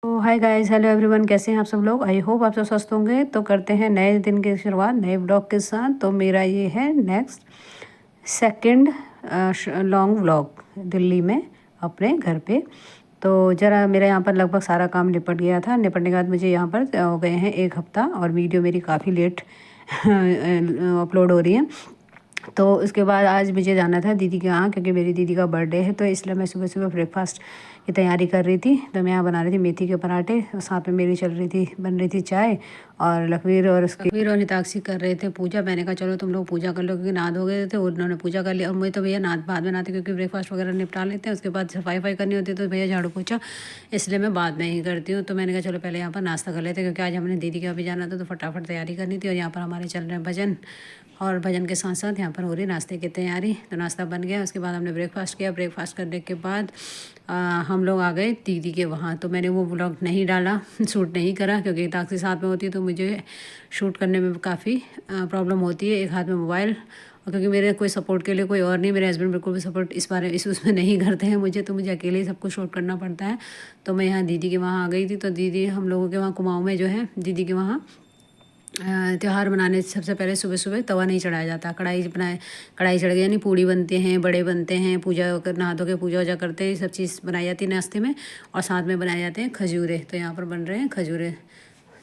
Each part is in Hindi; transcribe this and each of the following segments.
तो हाय गाइस, हेलो एवरीवन, कैसे हैं आप सब लोग। आई होप आप सब स्वस्थ होंगे। तो करते हैं नए दिन की शुरुआत नए ब्लॉग के साथ। तो मेरा ये है next second long vlog Delhi में अपने घर पे। तो ज़रा मेरा यहाँ पर लगभग सारा काम निपट गया था। निपटने के बाद मुझे यहाँ पर हो गए हैं 1 हफ्ता और वीडियो मेरी काफ़ी लेट अपलोड हो रही है। तो उसके बाद आज मुझे जाना था दीदी के यहाँ, क्योंकि मेरी दीदी का बर्थडे है। तो इसलिए मैं सुबह सुबह ब्रेकफास्ट की तैयारी कर रही थी। तो मैं यहाँ बना रही थी मेथी के पराठे और साथ में मेरी बन रही थी चाय। और लखवीर और हिताक्षी कर रहे थे पूजा। मैंने कहा चलो तुम लोग पूजा कर लो, क्योंकि नहा धो गए थे। उन्होंने पूजा कर लिया और मुझे तो भैया बाद में नहाते, क्योंकि ब्रेकफास्ट वगैरह निपटा लेते हैं। उसके बाद सफाई करनी होती है तो भैया झाड़ू पोछा, इसलिए मैं बाद में ही करती हूँ। तो मैंने कहा चलो पहले यहाँ पर नाश्ता कर लेते हैं, क्योंकि आज हमने दीदी के यहाँ भी जाना था तो फटाफट तैयारी करनी थी। और यहाँ पर हमारे चल रहे हैं भजन, और भजन के साथ साथ यहाँ पर हो रही नाश्ते की तैयारी। तो नाश्ता बन गया, उसके बाद हमने ब्रेकफास्ट किया। ब्रेकफास्ट करने के बाद हम लोग आ गए दीदी के वहाँ। तो मैंने वो व्लॉग नहीं डाला, शूट नहीं करा, क्योंकि ताकि साथ में होती है तो मुझे शूट करने में काफ़ी प्रॉब्लम होती है। एक हाथ में मोबाइल, और क्योंकि मेरे कोई सपोर्ट के लिए कोई और नहीं, मेरे हस्बैंड बिल्कुल भी सपोर्ट इस उसमें नहीं करते हैं मुझे, तो मुझे अकेले ही सब कुछ शूट करना पड़ता है। तो मैं यहाँ दीदी के वहाँ आ गई थी। तो दीदी हम लोगों के वहाँ कुमाऊँ में जो है दीदी के वहाँ त्यौहार मनाने से सबसे पहले सुबह सुबह तवा नहीं चढ़ाया जाता, कढ़ाई चढ़ गई, यानी पूड़ी बनते हैं, बड़े बनते हैं, पूजा नहा धो के पूजा वूजा करते हैं, सब चीज़ बनाई जाती है नाश्ते में। और साथ में बनाए जाते हैं खजूरे। तो यहाँ पर बन रहे हैं खजूरे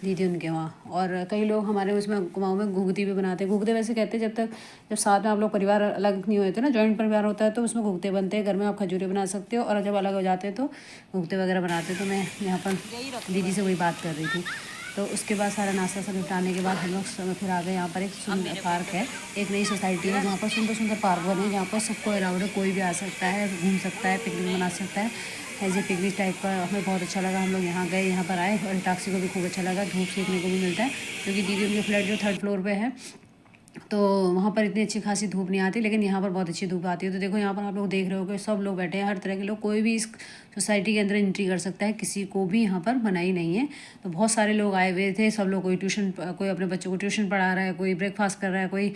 दीदी उनके वहाँ। और कई लोग हमारे उसमें कुमाऊँ में घुगती भी बनाते हैं। घुगते वैसे कहते हैं जब साथ में आप लोग परिवार अलग नहीं होते ना, जॉइंट परिवार होता है तो उसमें घुगते बनते हैं। घर में आप खजूरे बना सकते हो, और जब अलग हो जाते हैं तो घुगते वगैरह बनाते हैं। तो मैं यहाँ पर दीदी से वही बात कर रही थी। तो उसके बाद सारा नाश्ता सब निपटाने के बाद हम लोग फिर आ गए। यहाँ पर एक सुंदर पार्क है, एक नई सोसाइटी है जहाँ पर सुंदर सुंदर पार्क बने हैं, जहाँ पर सबको अलाउड है, कोई भी आ सकता है, घूम सकता है, पिकनिक मना सकता है। ऐसे पिकनिक टाइप का हमें बहुत अच्छा लगा। हम लोग यहाँ गए, यहाँ पर आए, और टैक्सी को भी खूब अच्छा लगा। धूप सीखने को भी मिलता है, क्योंकि दीदी उनके फ्लैट जो 3rd फ्लोर पे है, तो वहाँ पर इतनी अच्छी खासी धूप नहीं आती, लेकिन यहाँ पर बहुत अच्छी धूप आती है। तो देखो यहाँ पर आप लोग देख रहे हो कि सब लोग बैठे हैं, हर तरह के लोग, कोई भी इस सोसाइटी के अंदर एंट्री कर सकता है, किसी को भी यहाँ पर मनाही नहीं है। तो बहुत सारे लोग आए हुए थे, सब लोग कोई अपने बच्चों को ट्यूशन पढ़ा रहा है, कोई ब्रेकफास्ट कर रहा है, कोई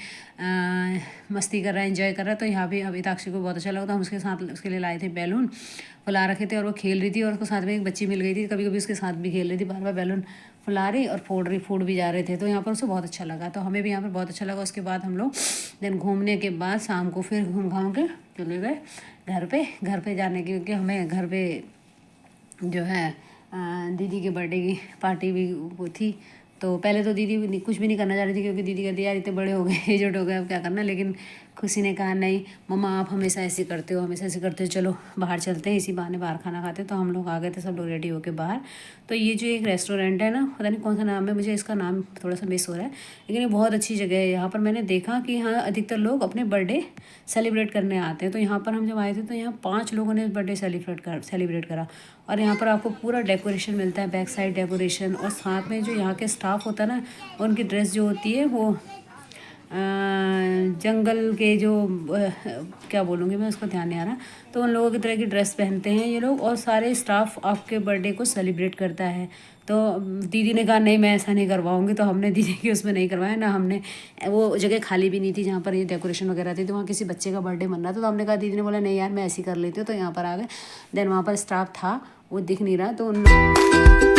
मस्ती कर रहा है, एंजॉय कर रहा है। तो यहाँ भी अभी ताक्षी को बहुत अच्छा लगा। तो हम उसके साथ उसके लिए लाए थे बैलून, फुला रखे थे, और वो खेल रही थी। और उसके साथ में एक बच्ची मिल गई थी, कभी कभी उसके साथ भी खेल रही थी, बार बार बैलून फुला रही और फूड भी जा रहे थे। तो यहाँ पर उसे बहुत अच्छा लगा, तो हमें भी यहाँ पर बहुत अच्छा लगा। उसके बाद हम लोग दिन घूमने के बाद शाम को फिर घूम घाम के चले गए घर पे जाने की, क्योंकि हमें घर पे जो है दीदी के बर्थडे की पार्टी भी वो थी। तो पहले तो दीदी कुछ भी नहीं करना चाह रही थी, क्योंकि दीदी कहती यार इतने बड़े हो गए, एजड हो गए, अब क्या करना। लेकिन खुशी ने कहा नहीं मम्मा आप हमेशा ऐसे करते हो, हमेशा ऐसे करते हो, चलो बाहर चलते हैं, इसी बहाने बाहर खाना खाते हैं। तो हम लोग आ गए थे सब लोग रेडी होके बाहर। तो ये जो एक रेस्टोरेंट है ना, पता नहीं कौन सा नाम है, मुझे इसका नाम थोड़ा सा मिस हो रहा है, लेकिन ये बहुत अच्छी जगह है। यहाँ पर मैंने देखा कि यहाँ अधिकतर लोग अपने बर्थडे सेलिब्रेट करने आते हैं। तो यहाँ पर हम जब आए थे तो यहाँ 5 लोगों ने बर्थडे सेलिब्रेट करा। और यहाँ पर आपको पूरा डेकोरेशन मिलता है, बैक साइड डेकोरेशन, और साथ में जो यहाँ के स्टाफ होता है ना, उनकी ड्रेस जो होती है वो जंगल के जो क्या बोलूँगी मैं, उसको ध्यान नहीं आ रहा। तो उन लोगों की तरह की ड्रेस पहनते हैं ये लोग, और सारे स्टाफ आपके बर्थडे को सेलिब्रेट करता है। तो दीदी ने कहा नहीं मैं ऐसा नहीं करवाऊँगी, तो हमने दीदी की उसमें नहीं करवाया ना। हमने वो जगह खाली भी नहीं थी जहाँ पर ये डेकोरेशन वगैरह थी, तो वहाँ किसी बच्चे का बर्थडे मन रहा था। तो हमने कहा, दीदी ने बोला नहीं यार मैं ऐसी कर लेती हूँ। तो यहाँ पर आ गए। देन वहाँ पर स्टाफ था, वो दिख नहीं रहा, तो उन